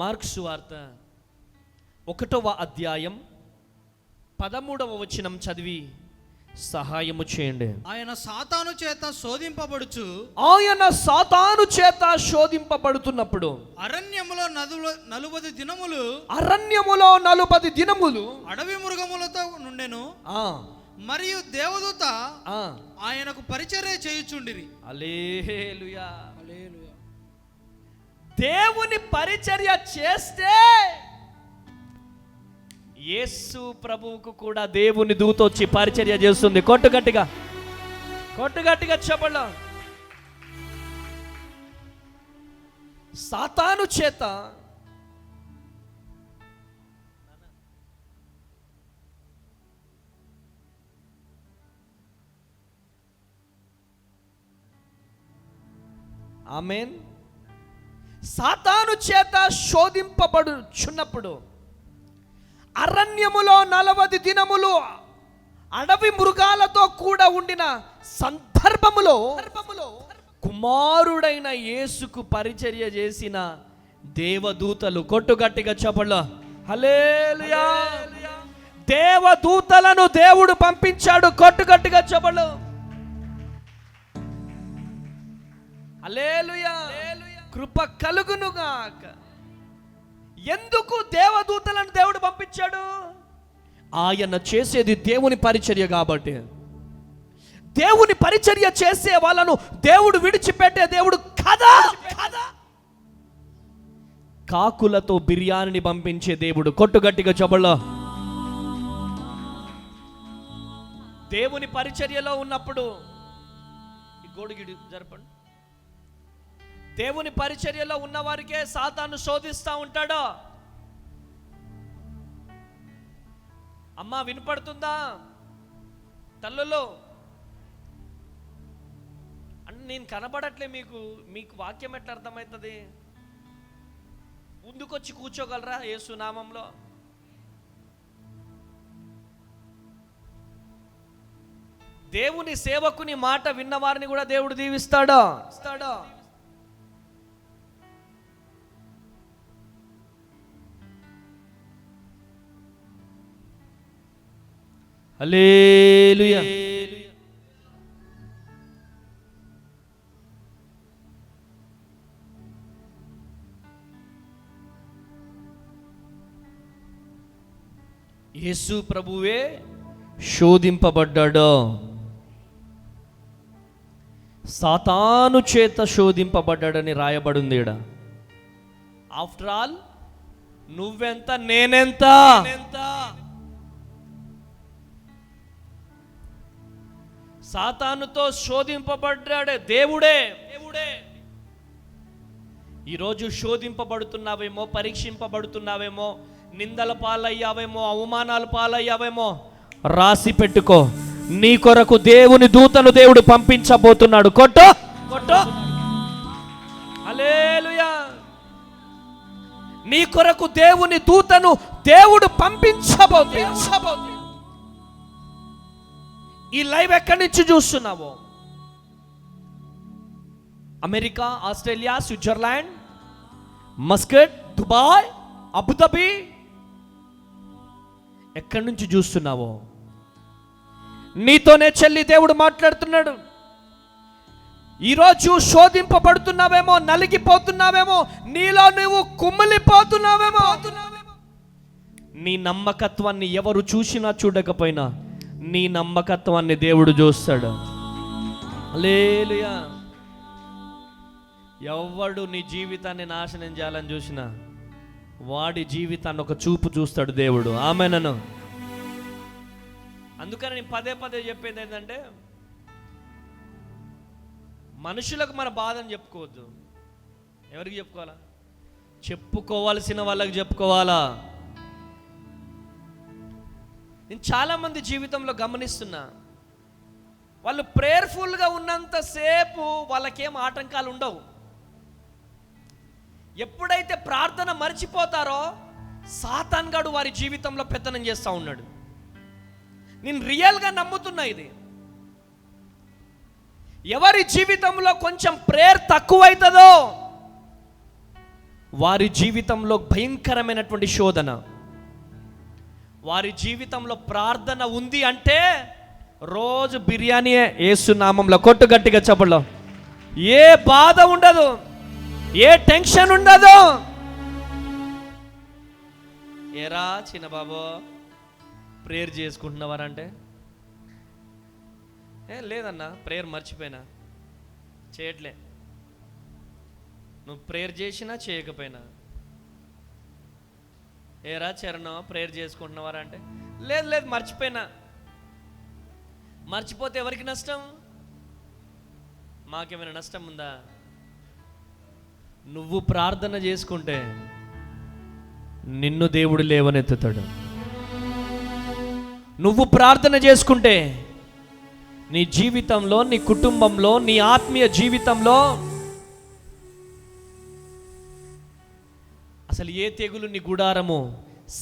Mark సువార్త 1వ అధ్యాయం 13వ వచనం చదివి సహాయము చేయండి. ఆయన సాతాను చేత శోధింపబడుతున్నప్పుడు అరణ్యములో 40 దినములు అడవి మృగములతో నుండెను. మరియు దేవదూత ఆయనకు పరిచర్య చేయుచుండిరి. హల్లెలూయా. దేవుని పరిచర్య చేస్తే యేసు ప్రభువుకు కూడా దేవుని దూత వచ్చి పరిచర్య చేస్తుంది. కొట్టు గట్టిగా చెప్పండి. సాతాను చేత ఆమేన్. సాతాను చేత శోధింపబడుచున్నప్పుడు అరణ్యములో 40 దినములు అడవి మృగాలతో కూడా ఉండిన సందర్భములో కుమారుడైన యేసుకు పరిచర్య చేసిన దేవదూతలు, కొట్టు గట్టిగా చెప్పండి. హల్లెలూయా. దేవదూతలను దేవుడు పంపించాడు. కొట్టు గట్టిగా చెప్పండి. హల్లెలూయా. కృప కలుగునుగాక. ఎందుకు దేవదూతలను దేవుడు పంపించాడు? ఆయన చేసేది దేవుని పరిచర్య కాబట్టి. దేవుని పరిచర్య చేసే వాళ్ళను దేవుడు విడిచిపెట్టే దేవుడు కదా. కాకులతో బిర్యానీని పంపించే దేవుడు. కొట్టు గట్టిగా చెప్పండి. దేవుని పరిచర్యలో ఉన్నప్పుడు ఈ గోడుగిడి జరపండి. దేవుని పరిచర్యలో ఉన్న వారికే సాతాను శోధిస్తూ ఉంటాడు. అమ్మా వినపడుతుందా తల్లులో? అంటే నేను కనబడట్లే, మీకు వాక్యం ఎట్లా అర్థమవుతుంది? ముందుకొచ్చి కూర్చోగలరా యేసు నామంలో? దేవుని సేవకుని మాట విన్నవారిని కూడా దేవుడు దీవిస్తాడా? హల్లెలూయా. యేసు ప్రభువే శోధింపబడ్డాడు. సాతాను చేత శోధింపబడ్డాడని రాయబడింది ఈడ. ఆఫ్టర్ ఆల్ నువ్వెంత నేనెంత. సాతానుతో శోధింపబడ్డాడే దేవుడే. ఈరోజు శోధింపబడుతున్నావేమో, పరీక్షింపబడుతున్నావేమో, నిందల పాలయ్యావేమో, అవమానాల పాలయ్యావేమో, రాసి పెట్టుకో. నీ కొరకు దేవుని దూతను దేవుడు పంపించబోతున్నాడు. కొట్టు. హల్లెలూయా. నీ కొరకు దేవుని దూతను దేవుడు పంపించబోతున్నాడు. ఈ లైవ్ ఎక్కడి నుంచి చూస్తున్నావో? America, Australia, Switzerland, Muscat, Dubai, Abu Dhabi, ఎక్కడి నుంచి చూస్తున్నావో నీతోనే చెల్లి దేవుడు మాట్లాడుతున్నాడు. ఈరోజు శోధింపబడుతున్నావేమో, నలిగిపోతున్నావేమో, నీలో నువ్వు కుమిలిపోతున్నావేమో. నీ నమ్మకత్వాన్ని ఎవరు చూసినా చూడకపోయినా నీ నమ్మకత్వాన్ని దేవుడు చూస్తాడు. హల్లెలూయా. ఎవడు నీ జీవితాన్ని నాశనం చేయాలని చూసినా వాడి జీవితాన్ని ఒక చూపు చూస్తాడు దేవుడు. ఆమేనను. అందుకని నేను పదే చెప్పేది ఏంటంటే, మనుషులకు మన బాధను చెప్పుకోవద్దు. ఎవరికి చెప్పుకోవాలా? చెప్పుకోవాల్సిన వాళ్ళకి చెప్పుకోవాలా. నేను చాలామంది జీవితంలో గమనిస్తున్నా, వాళ్ళు ప్రేయర్ఫుల్గా ఉన్నంతసేపు వాళ్ళకేం ఆటంకాలు ఉండవు. ఎప్పుడైతే ప్రార్థన మర్చిపోతారో సాతాన్ గాడు వారి జీవితంలో పెత్తనం చేస్తూ ఉన్నాడు. నేను రియల్గా నమ్ముతున్నా ఇది. ఎవరి జీవితంలో కొంచెం ప్రేయర్ తక్కువైతుందో వారి జీవితంలో భయంకరమైనటువంటి శోధన, వారి జీవితంలో ప్రార్థన ఉంది అంటే రోజు బిర్యానీయే. యేసు నామంలో కొట్టు గట్టిగా చెప్పలో. ఏ బాధ ఉండదు, ఏ టెన్షన్ ఉండదు. ఏరా చిన్న బాబు ప్రేయర్ చేసుకుంటున్నవారంటే, లేదన్నా ప్రేయర్ మర్చిపోయినా, చేయట్లే. నువ్వు ప్రేయర్ చేసినా చేయకపోయినా, ఏరా చరణం ప్రేయర్ చేసుకుంటున్నవారంటే, లేదు లేదు మర్చిపోయినా. మర్చిపోతే ఎవరికి నష్టం? మాకేమైనా నష్టం ఉందా? నువ్వు ప్రార్థన చేసుకుంటే నిన్ను దేవుడు లేవనెత్తుతాడు. నువ్వు ప్రార్థన చేసుకుంటే నీ జీవితంలో, నీ కుటుంబంలో, నీ ఆత్మీయ జీవితంలో అసలు ఏ తెగులు నీ గుడారము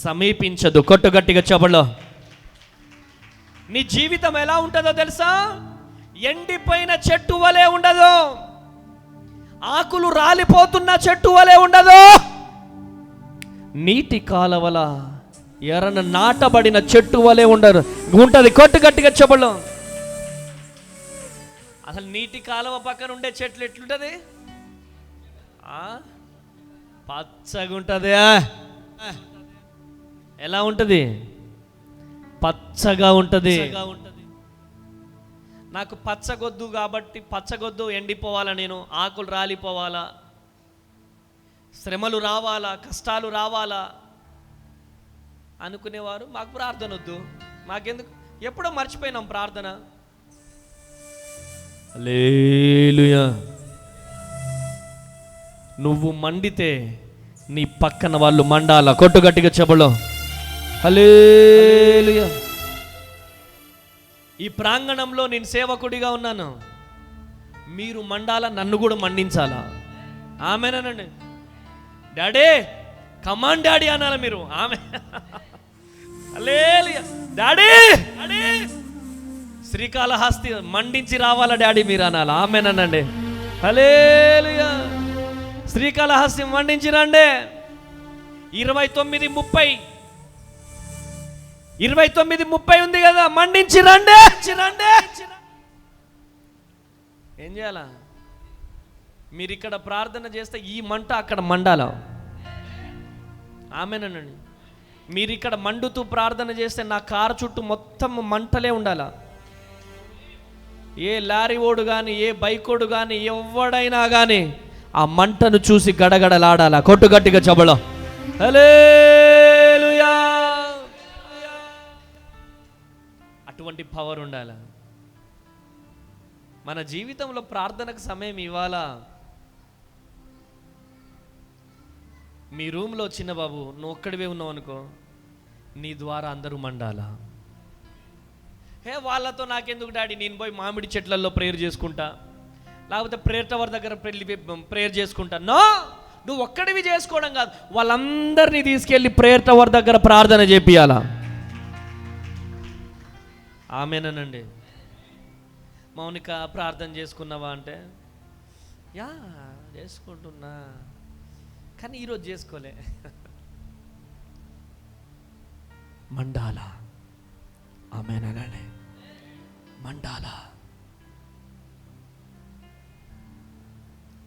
సమీపించదు. కొట్టుగట్టిగా చెప్పలో. నీ జీవితం ఎలా ఉంటుందో తెలుసా? ఎండిపోయిన చెట్టు వలె ఉండదు, ఆకులు రాలిపోతున్న చెట్టు వలె ఉండదు, నీటి కాలవల ఎర్రన నాటబడిన చెట్టు వలె ఉంటది. కొట్టు గట్టిగా చెప్పలో. అసలు నీటి కాలువ పక్కన ఉండే చెట్లు ఎట్లుంటది? పచ్చగా ఉంటది. ఎలా ఉంటది? పచ్చగా ఉంటది. నాకు పచ్చగొద్దు కాబట్టి, పచ్చగొద్దు ఎండిపోవాలా, నేను ఆకులు రాలిపోవాలా, శ్రమలు రావాలా, కష్టాలు రావాలా అనుకునేవారు మాకు ప్రార్థన వద్దు, మాకెందుకు, ఎప్పుడో మర్చిపోయినాం ప్రార్థన. హల్లెలూయా. నువ్వు మండితే నీ పక్కన వాళ్ళు మండాల. కొట్టు గట్టిగా చెప్పలో. హల్లెలూయా. ఈ ప్రాంగణంలో నేను సేవకుడిగా ఉన్నాను, మీరు మండాలా, నన్ను కూడా మండించాలా. ఆమెనండి. డాడీ కమాండ్ డాడీ అనాలి మీరు. ఆమె హల్లెలూయా. డాడీ డాడీ శ్రీకాళహస్తి మండించి రావాలా డాడీ మీరు అనాలి. ఆమెనండి. హల్లెలూయా. శ్రీకాళహస్తి మండించి రండి. 29:30 ఉంది కదా, మండించి రండి. ఏం చేయాలా? మీరు ఇక్కడ ప్రార్థన చేస్తే ఈ మంట అక్కడ మండాల. ఆమెనండి. మీరు ఇక్కడ మండుతూ ప్రార్థన చేస్తే నా కారు చుట్టూ మొత్తం మంటలే ఉండాలా. ఏ లారీ ఓడు కానీ, ఏ బైక్ ఓడు కానీ, ఎవడైనా కానీ ఆ మంటను చూసి గడగడలాడాలా. కొట్టు గట్టిగా చెప్పలో. హల్లెలూయా. అటువంటి పవర్ ఉండాలా. మన జీవితంలో ప్రార్థనకు సమయం ఇవ్వాలా. మీ రూమ్లో చిన్న బాబు నువ్వు ఒక్కడివే ఉన్నావు అనుకో, నీ ద్వారా అందరూ మండాలా. వాళ్ళతో నాకెందుకు డాడీ, నేను పోయి మామిడి చెట్లలో ప్రేయర్ చేసుకుంటా, లేకపోతే ప్రేయర్ టవర్ దగ్గర ప్రేయర్ చేసుకుంటా. నో, నువ్వు ఒక్కడివి చేసుకోవడం కాదు, వాళ్ళందరినీ తీసుకెళ్ళి ప్రేయర్ టవర్ దగ్గర ప్రార్థన చేపియాలా. ఆమెనండి. మౌనిక ప్రార్థన చేసుకున్నావా అంటే, యా చేసుకుంటున్నా, కానీ ఈరోజు చేసుకోలే. మండాల. ఆమెనండి. మండాల.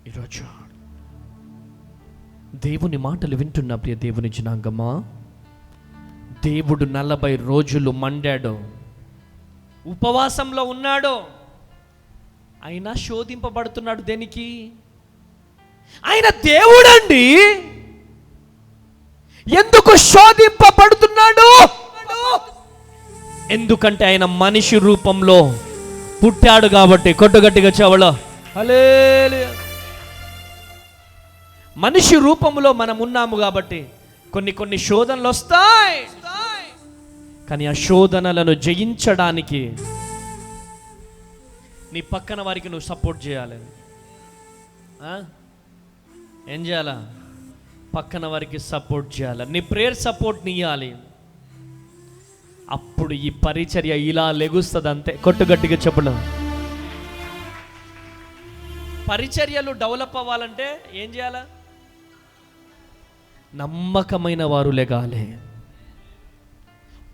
ఈరోజు దేవుని మాటలు వింటున్న ప్రియ దేవుని జనాంగమా, దేవుడు 40 రోజులు మండాడు, ఉపవాసంలో ఉన్నాడు, అయినా శోధింపబడుతున్నాడు. దేనికి? ఆయన దేవుడండి. ఎందుకు శోధింపబడుతున్నాడు? ఎందుకంటే ఆయన మనిషి రూపంలో పుట్టాడు కాబట్టి. కొట్టుగట్టిగా చెవలో. హల్లెలూయా. మనిషి రూపంలో మనం ఉన్నాము కాబట్టి కొన్ని శోధనలు వస్తాయి, కానీ ఆ శోధనలను జయించడానికి నీ పక్కన వారికి నువ్వు సపోర్ట్ చేయాలి. ఏం చేయాలా? పక్కన వారికి సపోర్ట్ చేయాలి. నీ ప్రేయర్ సపోర్ట్ని ఇవ్వాలి. అప్పుడు ఈ పరిచర్య ఇలా లెగుస్తుంది. అంతే. కొట్టుగట్టిగా చెప్పడం. పరిచర్యలు డెవలప్ అవ్వాలంటే ఏం చేయాలా? నమ్మకమైన వారు లెగాలి,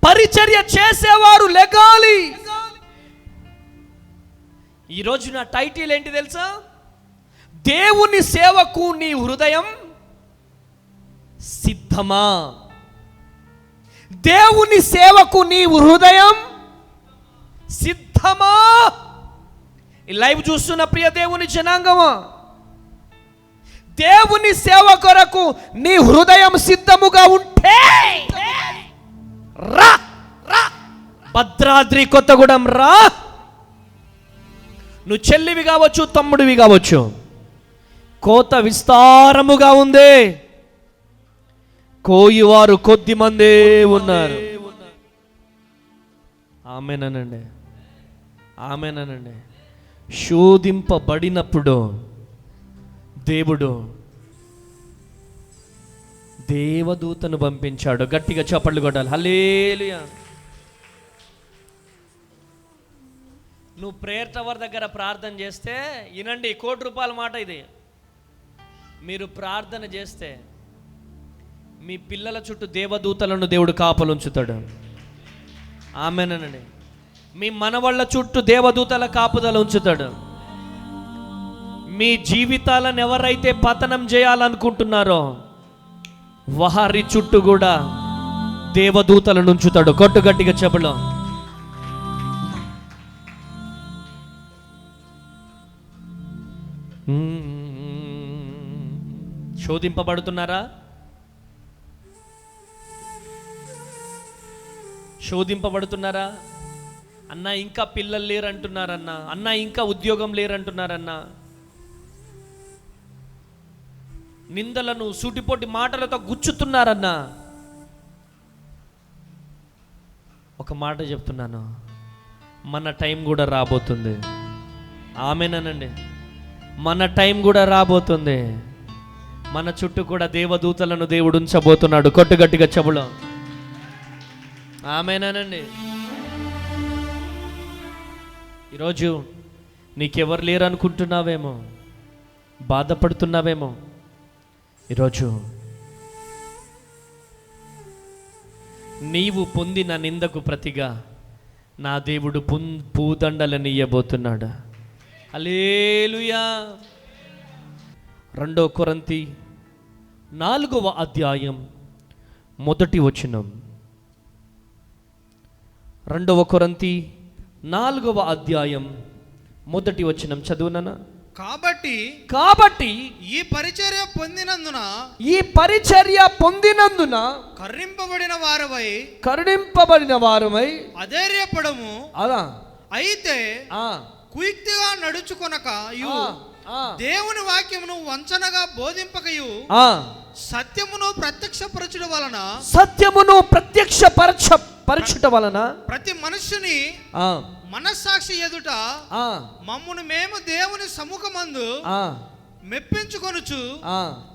పరిచర్య చేసేవారు లెగాలి. ఈరోజు నా టైటిల్ ఏంటి తెలుసా? దేవుని సేవకు నీ హృదయం సిద్ధమా? దేవుని సేవకు నీ హృదయం సిద్ధమా? ఈ లైవ్ చూస్తున్న ప్రియ దేవుని జనాంగమా, దేవుని సేవ కొరకు నీ హృదయం సిద్ధముగా ఉంటే రా రా, భద్రాద్రి కొత్తగూడెం రా. నువ్వు చెల్లివి కావచ్చు, తమ్ముడివి కావచ్చు, కోత విస్తారముగా ఉంది, కోయివారు కొద్ది మందే ఉన్నారు. ఆమేనండి, ఆమేనండి. శోధింపబడినప్పుడు దేవుడు దేవదూతను పంపించాడు. గట్టిగా చప్పట్లు కొట్టాలి, హల్లెలూయా. నువ్వు ప్రేయర్ టవర్ దగ్గర ప్రార్థన చేస్తే, వినండి, ₹1,00,00,000 మాట ఇది. మీరు ప్రార్థన చేస్తే మీ పిల్లల చుట్టూ దేవదూతలను దేవుడు కాపలుంచుతాడు. ఆమేనండి. మీ మనవళ్ళ చుట్టూ దేవదూతల కాపుదల ఉంచుతాడు. మీ జీవితాలను ఎవరైతే పతనం చేయాలనుకుంటున్నారో వారి చుట్టూ కూడా దేవదూతలను ఉంచుతాడు. కొట్టు గట్టిగా చెబులో. శోధింపబడుతున్నారా? శోధింపబడుతున్నారా? అన్న ఇంకా పిల్లలు లేరంటున్నారన్నా, అన్న ఇంకా ఉద్యోగం లేరంటున్నారన్నా, నిందలను సూటిపోటి మాటలతో గుచ్చుతున్నారన్నా. ఒక మాట చెప్తున్నాను, మన టైం కూడా రాబోతుంది. ఆమేనండి. మన టైం కూడా రాబోతుంది. మన చుట్టూ కూడా దేవదూతలను దేవుడు ఉంచబోతున్నాడు. కొట్టు గట్టిగా చెబులో. ఆమేనండి. ఈరోజు నీకెవరు లేరనుకుంటున్నావేమో, బాధపడుతున్నావేమో. ఈరోజు నీవు పొందిన నిందకు ప్రతిగా నా దేవుడు పూదండలను ఇయ్యబోతున్నాడు. హల్లెలూయా. 2 కొరింథీ 4వ అధ్యాయం 1వ వచనం. 2 కొరింథీ 4వ అధ్యాయం 1వ వచనం చదువునన్నా. కాబట్టి ఈ పరిచర్య పొందినందున కరుణింపబడిన వారమై అధైర్యపడము. అలా అయితే కుయుక్తిగా నడుచుకొనక దేవుని వాక్యమును వంచనగా బోధింపకయు సత్యమును ప్రత్యక్షపరచుట వలన ప్రతి మనుష్యుని మనస్సాక్షి ఎదుట మమ్మును మేము దేవుని సముఖమందు మెప్పించుకొనుచు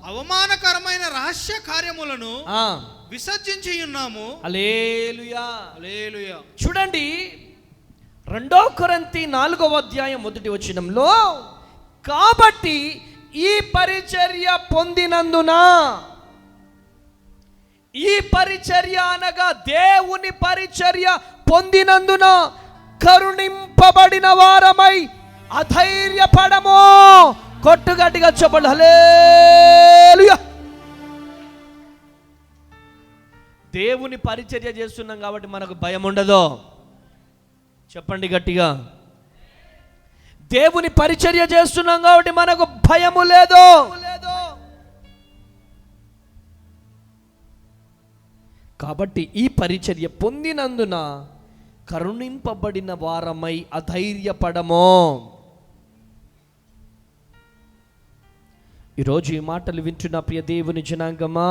అవమానకరమైన రహస్య కార్యములను విసర్జించి ఉన్నాము. హల్లెలూయా, హల్లెలూయా. చూడండి, 2 కొరింథీ 4వ అధ్యాయం 1వ వచనంలో, కాబట్టి ఈ పరిచర్య పొందినందున, ఈ పరిచర్య అనగా దేవుని పరిచర్య పొందినందున కరుణింపబడిన వారమై అధైర్యపడము. కొట్టుగట్టిగా చెప్పండి, హల్లెలూయా. దేవుని పరిచర్య చేస్తున్నాం కాబట్టి మనకు భయం ఉండదు. చెప్పండి గట్టిగా. దేవుని పరిచర్య చేస్తున్నాం కాబట్టి మనకు భయము లేదు. కాబట్టి ఈ పరిచర్య పొందినందున కరుణింపబడిన వారమై అధైర్యపడము. ఈరోజు ఈ మాటలు వింటున్న ప్రియ దేవుని జనాంగమా,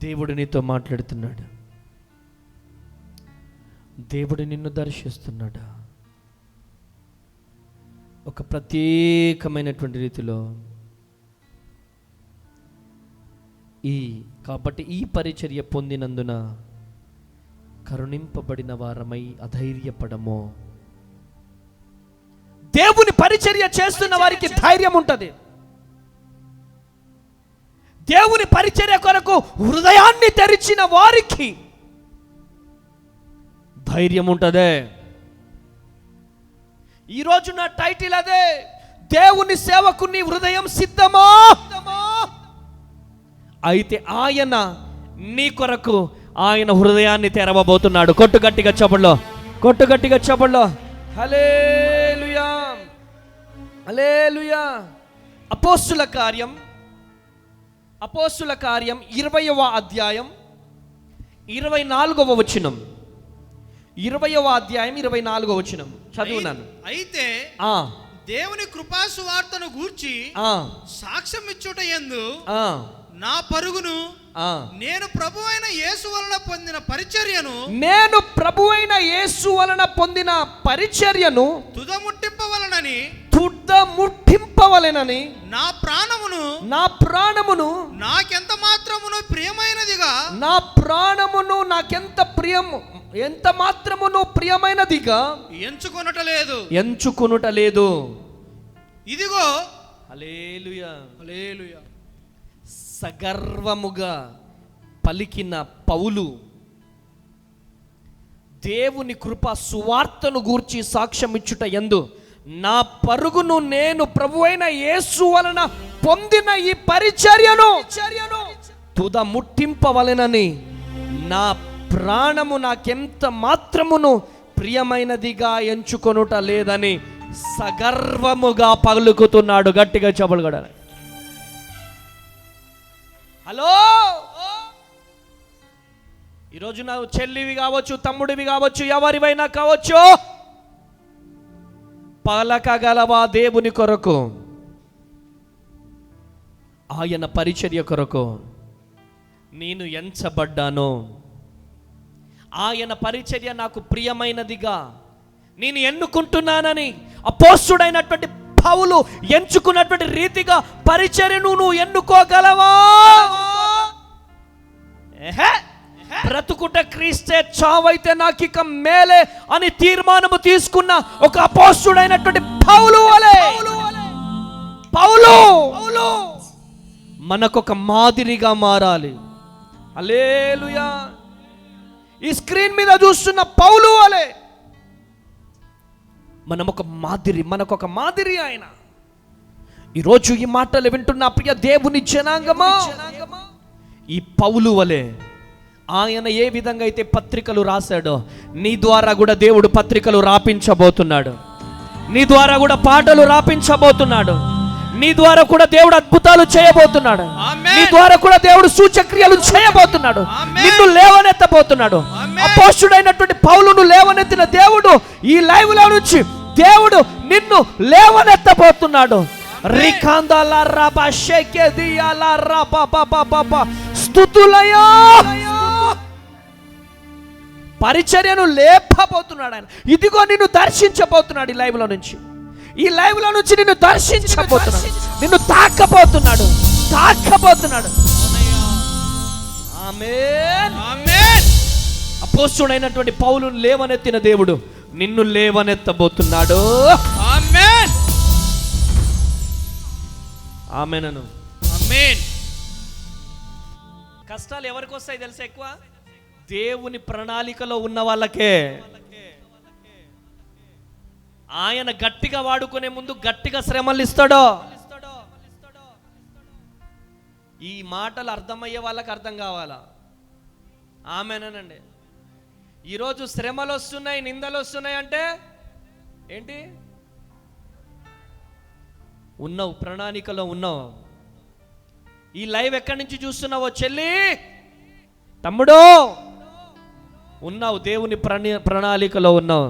దేవుడు నీతో మాట్లాడుతున్నాడు. దేవుడు నిన్ను దర్శిస్తున్నాడు ఒక ప్రత్యేకమైనటువంటి రీతిలో. కాబట్టి ఈ పరిచర్య పొందినందున కరుణింపబడిన వారమై అధైర్యపడము. దేవుని పరిచర్య చేస్తున్న వారికి ధైర్యం ఉంటుంది. దేవుని పరిచర్య కొరకు హృదయాన్ని తెరిచిన వారికి ధైర్యం ఉంటదే. ఈరోజు నా టైటిల్ అదే, దేవుని సేవకుని హృదయం సిద్ధమా? అయితే ఆయన నీ కొరకు ఆయన హృదయాన్ని తెరవబోతున్నాడు. కొట్టు గట్టిగా చప్పట్లో, కొట్టు గట్టిగా చప్పట్లో. హల్లెలూయా, హల్లెలూయా. అపోస్తుల కార్యం 20వ అధ్యాయం 24వ వచనం. 20వ అధ్యాయం 24వ వచనం చదువునాను. అయితే దేవుని కృపా సువార్తను గూర్చి సాక్ష్యం ఇచ్చుట యందు నా పరుగును నేను ప్రభువైన యేసు వలన పొందిన పరిచర్యను తుదముట్టింపవలెనని నా ప్రాణమును నాకెంత మాత్రమును ప్రియమైనదిగా ఎంచుకొనుటలేదు. ఇదిగో హల్లెలూయా, హల్లెలూయా. సగర్వముగా పలికిన పౌలు దేవుని కృప సువార్తను గూర్చి సాక్ష్యం ఇచ్చుట యందు నా పరుగును నేను ప్రభువైన యేసు వలన పొందిన ఈ పరిచర్యను తుదముట్టింపవలెనని నా ప్రాణము నాకెంత మాత్రమును ప్రియమైనదిగా ఎంచుకొనుట లేదని సగర్వముగా పలుకుతున్నాడు. గట్టిగా చప్పట్లు కొట్టాలి. హలో, ఈరోజు నా చెల్లివి కావచ్చు, తమ్ముడివి కావచ్చు, ఎవరివైనా కావచ్చు, పలకగలవా దేవుని కొరకు, ఆయన పరిచర్య కొరకు? నేను ఎంచబడ్డాను, ఆయన పరిచర్య నాకు ప్రియమైనదిగా నేను ఎన్నుకుంటున్నానని అపోస్తుడైనటువంటి పౌలు ఎంచుకున్నటువంటి రీతిగా పరిచర్యను నువ్వు ఎన్నుకోగలవా? బ్రతుకుట క్రీస్తే, చావైతే నాకిక మేలే అని తీర్మానము తీసుకున్న ఒక అపోస్తుడైనటువంటి పౌలు మనకొక మాదిరిగా మారాలి. హల్లెలూయా. ఈ స్క్రీన్ మీద చూస్తున్న పౌలు వలే మనకొక మాదిరి ఆయన. ఈరోజు ఈ మాటలు వింటున్న ప్రియ దేవుని జనాంగమా, ఈ పౌలు వలే ఆయన ఏ విధంగా అయితే పత్రికలు రాశాడో నీ ద్వారా కూడా దేవుడు పత్రికలు రాపించబోతున్నాడు. నీ ద్వారా కూడా పాటలు రాపించబోతున్నాడు. నీ ద్వారా కూడా దేవుడు అద్భుతాలు చేయబోతున్నాడు. నీ ద్వారా కూడా దేవుడు సూచక్రియలు చేయబోతున్నాడు. నిన్ను లేవనెత్తబోతున్నాడు. అపోస్తుడైనటువంటి పౌలును లేవనెత్తిన దేవుడు ఈ లైవ్ లో నుంచి దేవుడు నిన్ను లేవనెత్తబోతున్నాడు. స్తుతులయా, పరిచర్యను లేపబోతున్నాడు ఆయన. ఇదిగో నిన్ను దర్శించబోతున్నాడు. ఈ లైవ్ లో నుంచి నిన్ను దర్శించబోతున్నాడు, నిన్ను తాకబోతున్నాడు. ఆమేన్, ఆమేన్. అపోస్తుడైనటువంటి పౌలును లేవనెత్తిన దేవుడు నిన్ను లేవనెత్తబోతున్నాడు. ఆమేన్, ఆమేన్ అను. ఆమేన్. కష్టాలు ఎవరికి వస్తాయి తెలుసా? ఎక్కువ దేవుని ప్రణాళికలో ఉన్న వాళ్ళకే. ఆయన గట్టిగా వాడుకునే ముందు గట్టిగా శ్రమలు ఇస్తాడో. ఈ మాటలు అర్థమయ్యే వాళ్ళకి అర్థం కావాలా? ఆమేనండి. ఈరోజు శ్రమలు వస్తున్నాయి, నిందలు వస్తున్నాయి అంటే ఏంటి? ఉన్నావు, ప్రణాళికలో ఉన్నావు. ఈ లైవ్ ఎక్కడి నుంచి చూస్తున్నావో చెల్లి, తమ్ముడు, ఉన్నావు, దేవుని ప్రణాళికలో ఉన్నావు.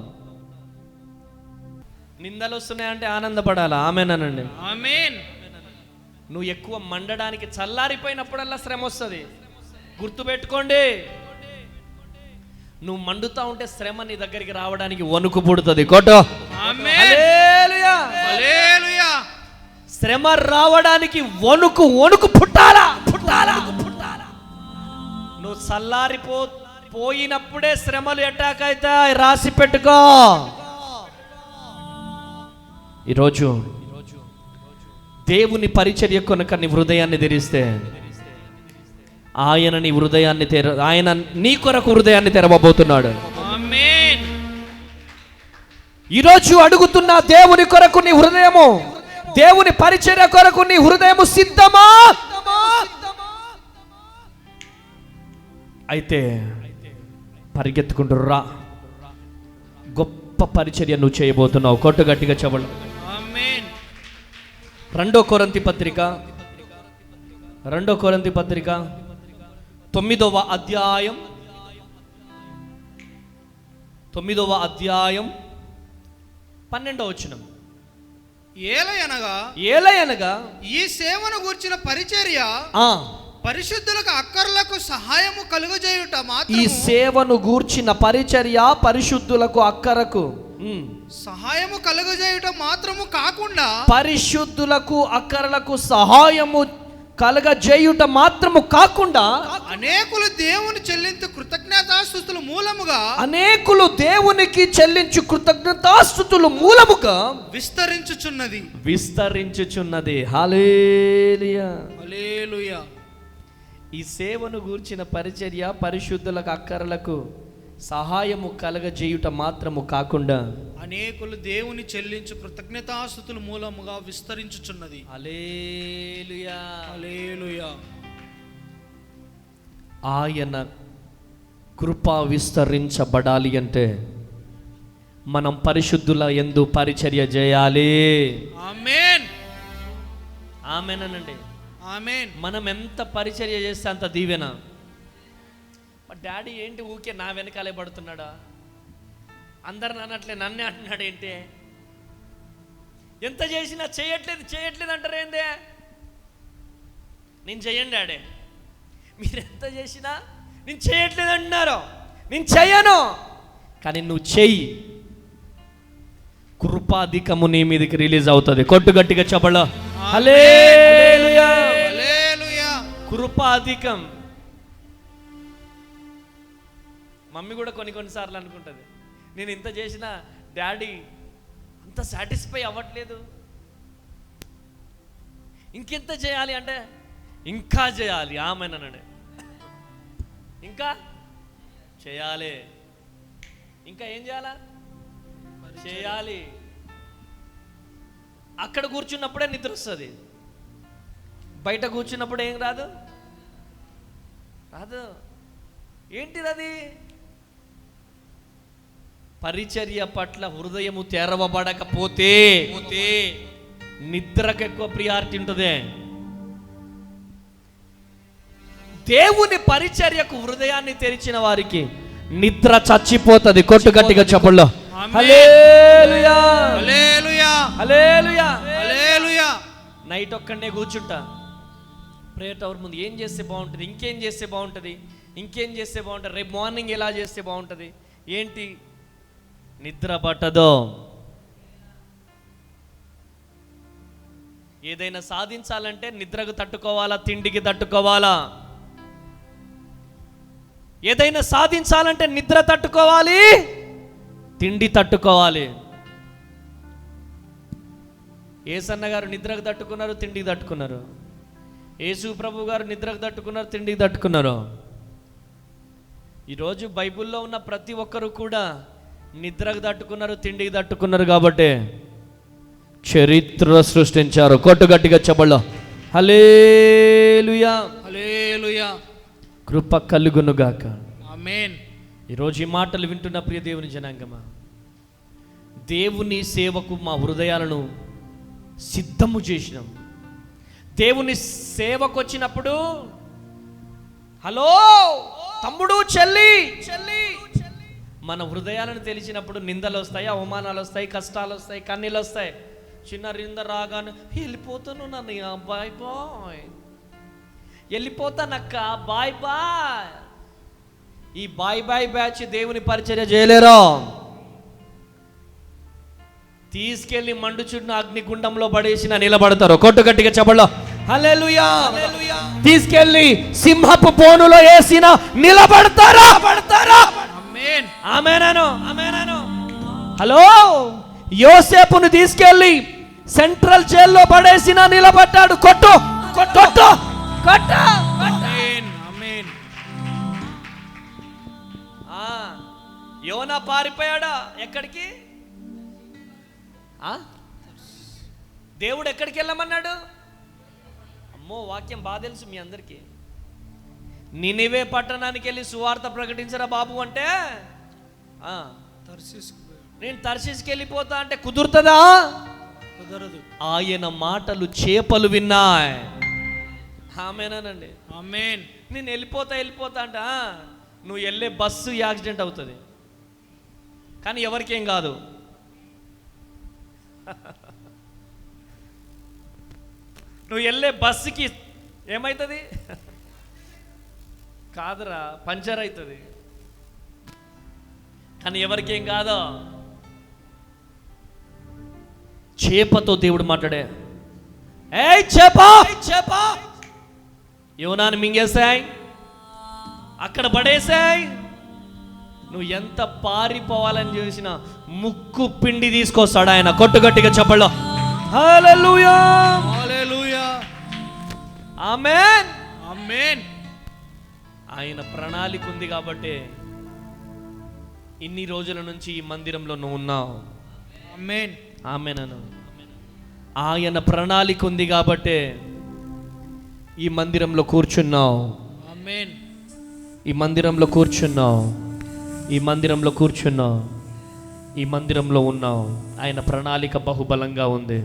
నిందలు వస్తున్నాయంటే ఆనందపడాలా? ఆమేనండి, ఆమేన్. నువ్వు ఎక్కువ మండడానికి చల్లారిపోయినప్పుడల్లా శ్రమ వస్తుంది. గుర్తుపెట్టుకోండి, నువ్వు మండుతా ఉంటే శ్రమ నీ దగ్గరికి రావడానికి వణుకు పుడుతుంది. కొట్టు. హల్లెలూయా, హల్లెలూయా. శ్రమ రావడానికి వణుకు పుట్టాలా. నువ్వు చల్లారిపోయినప్పుడే శ్రమలు అటాక్ అవుతాయి. రాసి పెట్టుకో. ఈరోజు దేవుని పరిచర్య కొనక నీ హృదయాన్ని తెరిస్తే ఆయన నీ కొరకు హృదయాన్ని తెరవబోతున్నాడు. ఆమేన్. ఈరోజు అడుగుతున్న దేవుని కొరకు నీ హృదయము, దేవుని పరిచర్య కొరకు నీ హృదయము సిద్ధమా? అయితే పరిగెత్తుకుంటూ రా, గొప్ప పరిచర్య నువ్వు చేయబోతున్నావు. కొట్టు గట్టిగా చెప్పండి. ఆమేన్. 2 కొరింథీ పత్రిక 9వ అధ్యాయం 12వ వచనం. ఏలయనగా ఈ సేవను గూర్చిన పరిచర్య పరిశుద్ధులకు అక్కర్లకు సహాయము కలుగజేయుట మాత్రము, ఈ సేవను గూర్చిన పరిచర్య పరిశుద్ధులకు అక్కరకు సహాయము కలుగజేయుట మాత్రము కాకుండా, పరిశుద్ధులకు అక్కరలకు సహాయము కలగజేయుట మాత్రము కాకుండా, అనేకులు దేవుని చెల్లించు కృతజ్ఞతాస్తుతుల మూలముగా, అనేకులు దేవునికి చెల్లించు కృతజ్ఞతాస్తుతుల మూలముగా విస్తరించుచున్నది. హల్లెలూయా, హల్లెలూయా. ఈ సేవను గూర్చిన పరిచర్య పరిశుద్ధులకు అక్కరలకు సహాయము కలగజేయుట మాత్రము కాకుండా, అనేకులు దేవుని చెల్లించు కృతజ్ఞతాస్తుతుల మూలముగా విస్తరించుచున్నది. హల్లెలూయా, హల్లెలూయా. ఆయన కృప విస్తరించబడాలి అంటే మనం పరిశుద్ధుల యందు పరిచర్య చేయాలి. ఆమేన్, ఆమేన్ అనండి. ఆమేన్. మనం ఎంత పరిచర్య చేస్తే అంత దీవెన. మా డాడీ ఏంటి ఊకే నా వెనకాలే పడుతున్నాడా? అందరు అన్నట్లే నన్నే అంటున్నాడు ఏంటి? ఎంత చేసినా చేయట్లేదు అంటారు ఏందే? నేను చెయ్యండి డాడీ. మీరు ఎంత చేసినా నేను చేయట్లేదు అంటున్నారు. నేను చెయ్యను, కానీ నువ్వు చెయ్యి, కృపాధికము నీ మీదకి రిలీజ్ అవుతుంది. కొట్టు గట్టిగా చెప్పల. హల్లెలూయా, హల్లెలూయా. కృపాధికం. మమ్మీ కూడా కొన్నిసార్లు అనుకుంటుంది, నేను ఇంత చేసినా డాడీ అంత సాటిస్ఫై అవ్వట్లేదు, ఇంకెంత చేయాలి అంటే ఇంకా చేయాలి. ఆమెనన్నాడు, ఇంకా చేయాలి. ఇంకా ఏం చేయాలా? చేయాలి. అక్కడ కూర్చున్నప్పుడే నిద్ర వస్తుంది, బయట కూర్చున్నప్పుడు ఏం రాదు. ఏంటిది అది? పరిచర్య పట్ల హృదయము తెరవబడకపోతే నిద్రకు ఎక్కువ ప్రియారిటీ ఉంటుంది. దేవుని పరిచర్యకు హృదయాన్ని తెరిచిన వారికి నిద్ర చచ్చిపోతుంది. కొట్టు గట్టిగా చెప్పల్లో. హల్లెలూయా, హల్లెలూయా, హల్లెలూయా, హల్లెలూయా. నైట్ ఒక్కడే కూర్చుంటా ప్రేయర్ టవర్ ముందు. ఏం చేస్తే బాగుంటుంది, ఇంకేం చేస్తే బాగుంటుంది, ఇంకేం చేస్తే బాగుంటుంది, రేపు మార్నింగ్ ఎలా చేస్తే బాగుంటుంది, ఏంటి? నిద్ర పట్టదో. ఏదైనా సాధించాలంటే నిద్రకు తట్టుకోవాలా, తిండికి తట్టుకోవాలా. ఏదైనా సాధించాలంటే నిద్ర తట్టుకోవాలి, తిండి తట్టుకోవాలి. యేసన్న గారు నిద్రకు తట్టుకున్నారు, తిండికి తట్టుకున్నారు. యేసు ప్రభు గారు నిద్రకు తట్టుకున్నారు, తిండికి తట్టుకున్నారు. ఈరోజు బైబిల్లో ఉన్న ప్రతి ఒక్కరు కూడా నిద్రకు తట్టుకున్నారు, తిండికి తట్టుకున్నారు కాబట్టి చరిత్ర సృష్టించారు. కొట్టు గట్టిగా చెప్పల్లో. హల్లెలూయా, హల్లెలూయా. కృప కలుగునుగాక. ఆమేన్. ఈరోజు ఈ మాటలు వింటున్న ప్రియ దేవుని జనాంగమా, దేవుని సేవకు మా హృదయాలను సిద్ధము చేసినాం. దేవుని సేవకు వచ్చినప్పుడు హలో తమ్ముడు, చెల్లి, మన హృదయాలను తెలిసినప్పుడు నిందలు వస్తాయి, అవమానాలు వస్తాయి, కష్టాలు వస్తాయి, కన్నీళ్ళు వస్తాయి. చిన్న నింద రాగానే వెళ్ళిపోతాను నన్నయ్య, బాయ్ బాయ్, వెళ్ళిపోతానక్క, బాయ్ బాయ్. ఈ బాయ్ బాయ్ బ్యాచ్ దేవుని పరిచర్య చేయలేరు. తీసుకెళ్లి మండుచున్న అగ్నిగుండంలో పడేసిన నిలబడతారు. కొట్టు గట్టిగా చెప్పలో. హల్లెలూయా. తీసుకెళ్లి సింహపు బోనులో వేసిన నిలబడతారా? ఆమేన్, ఆమేనను, ఆమేనను. హలో, యోసేపును తీసుకెళ్లి సెంట్రల్ జైల్లో పడేసిన నిలబడ్డాడు. కొట్టు కొట్టు కొట్టు. ఆమేన్, ఆమేన్. యోనా పారిపోయాడా ఎక్కడికి? దేవుడు ఎక్కడికి వెళ్ళమన్నాడు? అమ్మో, వాక్యం బాగా తెలుసు మీ అందరికీ. నినివే పట్టణానికి వెళ్ళి సువార్త ప్రకటించరా బాబు అంటే, నేను తర్షీస్కి వెళ్ళిపోతా అంటే కుదురుతుందా? కుదరదు. ఆయన మాటలు చేపలు విన్నాయి. ఆమేనండి. ఆమేన్. నేను వెళ్ళిపోతా అంట. నువ్వు వెళ్ళే బస్సు యాక్సిడెంట్ అవుతుంది, కానీ ఎవరికేం కాదు. నువ్వు వెళ్ళే బస్సుకి ఏమవుతుంది? కాదురా, పంచర్ అవుతుంది, కానీ ఎవరికేం కాదు. చేపతో దేవుడు మాట్లాడే, ఏయ్ చేప, యోనాను మింగేసాయి, అక్కడ పడేసాయి. నువ్వు ఎంత పారిపోవాలని చూసినా ముక్కు పిండి తీసుకొస్తాడు ఆయన. కొట్టుగట్టిగా చెప్పలో హల్లెలూయా, హల్లెలూయా, ఆమేన్, ఆమేన్. ఆయన ప్రణాళిక ఉంది కాబట్టి ఇన్ని రోజుల నుంచి ఈ మందిరంలో నువ్వు ఉన్నావు. ఆమేన్, ఆమేన్ అను. ఆయన ప్రణాళిక ఉంది కాబట్టి ఈ మందిరంలో కూర్చున్నావు. ఆమేన్. ఈ మందిరంలో కూర్చున్నావు, ఈ మందిరంలో కూర్చున్నావు, ఈ మందిరంలో ఉన్నావు. ఆయన ప్రణాళిక బహుబలంగా ఉంది.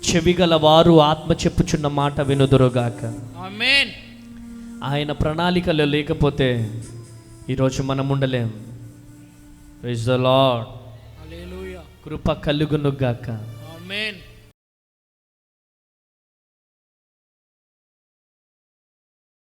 చెవిగల వారు ఆత్మ చెప్పుచున్న మాట వినుదురుగాక. ఆమేన్. ఆయన ప్రణాళికలో లేకపోతే ఈరోజు మనం ఉండలేం. Praise the Lord. హల్లెలూయా. కృప కలుగునుగాక. ఆమేన్.